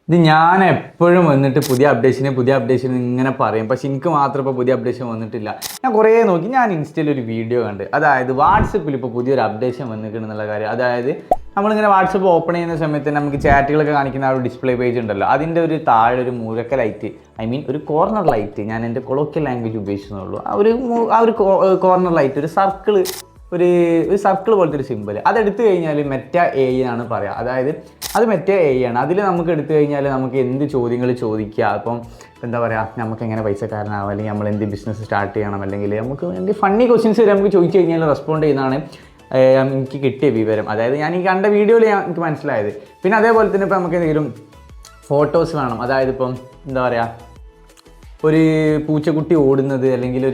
ഇത് ഞാൻ എപ്പോഴും വന്നിട്ട് പുതിയ അപ്ഡേഷൻ ഇങ്ങനെ പറയും. പക്ഷെ എനിക്ക് മാത്രം ഇപ്പോൾ പുതിയ അപ്ഡേഷൻ വന്നിട്ടില്ല. ഞാൻ കുറേ നോക്കി. ഞാൻ ഇൻസ്റ്റയിൽ ഒരു വീഡിയോ കണ്ട്. അതായത് വാട്സപ്പിൽ ഇപ്പോൾ പുതിയൊരു അപ്ഡേഷൻ വന്നിട്ടുണ്ടെന്നുള്ള കാര്യം. അതായത് നമ്മളിങ്ങനെ വാട്സപ്പ് ഓപ്പൺ ചെയ്യുന്ന സമയത്ത് നമുക്ക് ചാറ്റുകളൊക്കെ കാണിക്കുന്ന ആ ഒരു ഡിസ്പ്ലേ പേജ് ഉണ്ടല്ലോ, അതിൻ്റെ ഒരു താഴെ ഒരു മൂലക്ക ലൈറ്റ്, ഒരു കോർണർ ലൈറ്റ്, ഞാൻ എൻ്റെ കൊളോക്കിയൽ ലാംഗ്വേജ് ഉപയോഗിച്ചെന്നുള്ളൂ, ആ ഒരു കോർണർ ലൈറ്റ്, ഒരു സർക്കിൾ പോലത്തെ ഒരു സിമ്പിൾ, അതെടുത്തു കഴിഞ്ഞാൽ മെറ്റ എ ആണ് പറയുക. അതായത് അത് മെറ്റ എ ആണ്. അതിൽ നമുക്ക് എടുത്തു കഴിഞ്ഞാൽ നമുക്ക് എന്ത് ചോദ്യങ്ങൾ ചോദിക്കുക. അപ്പം എന്താ പറയുക, നമുക്ക് എങ്ങനെ പൈസക്കാരനാവാം, അല്ലെങ്കിൽ നമ്മൾ എന്ത് ബിസിനസ് സ്റ്റാർട്ട് ചെയ്യണം, അല്ലെങ്കിൽ നമുക്ക് എന്ത് ഫണ്ണി ക്വസ്റ്റ്യൻസ് വരെ നമുക്ക് ചോദിച്ചു കഴിഞ്ഞാൽ റെസ്പോണ്ട് ചെയ്യുന്നതാണ് എനിക്ക് കിട്ടിയ വിവരം. അതായത് ഞാൻ ഈ കണ്ട വീഡിയോയിൽ എനിക്ക് മനസ്സിലായത്. പിന്നെ അതേപോലെ തന്നെ ഇപ്പോൾ നമുക്ക് എന്തെങ്കിലും ഫോട്ടോസ് വേണം. അതായത് ഇപ്പം എന്താ പറയുക, ഒരു പൂച്ചക്കുട്ടി ഓടുന്നത്, അല്ലെങ്കിൽ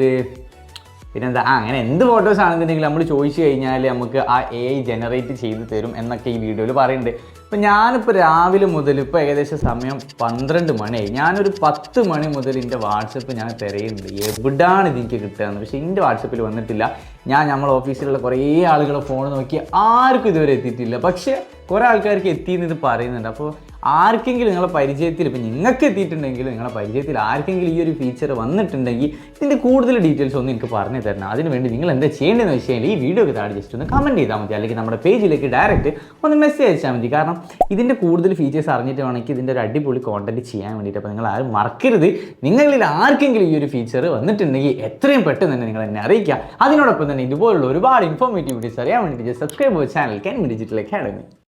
പിന്നെന്താ അങ്ങനെ എന്ത് ഫോട്ടോസ് ആണെന്നുണ്ടെങ്കിൽ നമ്മൾ ചോദിച്ചു കഴിഞ്ഞാൽ നമുക്ക് ആ AI ജനറേറ്റ് ചെയ്ത് തരും എന്നൊക്കെ ഈ വീഡിയോയിൽ പറയുന്നുണ്ട്. അപ്പോൾ ഞാനിപ്പോൾ രാവിലെ മുതൽ ഇപ്പോൾ ഏകദേശം സമയം 12 മണിയായി. ഞാനൊരു 10 മണി മുതൽ എൻ്റെ വാട്സപ്പ് ഞാൻ തിരയുന്നുണ്ട്, എവിടെയാണ് ഇതെനിക്ക് കിട്ടുകയെന്ന്. പക്ഷേ എൻ്റെ വാട്സപ്പിൽ വന്നിട്ടില്ല. നമ്മൾ ഓഫീസിലുള്ള കുറേ ആളുകളെ ഫോൺ നോക്കി, ആർക്കും ഇതുവരെ എത്തിയിട്ടില്ല. പക്ഷേ കുറേ ആൾക്കാർക്ക് എത്തിയെന്ന് ഇത് പറയുന്നുണ്ട്. അപ്പോൾ ആർക്കെങ്കിലും നിങ്ങളെ പരിചയത്തിൽ, ഇപ്പം നിങ്ങൾക്ക് എത്തിയിട്ടുണ്ടെങ്കിൽ നിങ്ങളെ പരിചയത്തിൽ ആർക്കെങ്കിലും ഈ ഒരു ഫീച്ചർ വന്നിട്ടുണ്ടെങ്കിൽ ഇതിൻ്റെ കൂടുതൽ ഡീറ്റെയിൽസ് ഒന്ന് എനിക്ക് പറഞ്ഞു തരണം. അതിനുവേണ്ടി നിങ്ങൾ എന്താ ചെയ്യേണ്ടതെന്ന് വെച്ച് കഴിഞ്ഞാൽ ഈ വീഡിയോക്ക് താഴെ ജസ്റ്റ് ഒന്ന് കമൻറ്റ് ചെയ്താൽ മതി, അല്ലെങ്കിൽ നമ്മുടെ പേജിലേക്ക് ഡയറക്റ്റ് ഒന്ന് മെസ്സേജ് അയച്ചാൽ മതി. കാരണം ഇതിൻ്റെ കൂടുതൽ ഫീച്ചേഴ്സ് അറിഞ്ഞിട്ട് വേണമെങ്കിൽ ഇതിൻ്റെ ഒരു അടിപൊളി കോണ്ടന്റ് ചെയ്യാൻ വേണ്ടിയിട്ട്. അപ്പോൾ നിങ്ങൾ ആരും മറക്കരുത്, നിങ്ങളിൽ ആർക്കെങ്കിലും ഈ ഒരു ഫീച്ചർ വന്നിട്ടുണ്ടെങ്കിൽ എത്രയും പെട്ടെന്ന് തന്നെ നിങ്ങൾ എന്നെ അറിയിക്കുക. അതിനോടൊപ്പം തന്നെ ഇതുപോലുള്ള ഒരുപാട് ഇൻഫോർമേറ്റീവ് വീഡിയോസ് അറിയാൻ വേണ്ടിയിട്ട് സബ്സ്ക്രൈബ് ചെയ്യുക ചാനൽ കെൻമി ഡിജിറ്റൽ അക്കാഡമി.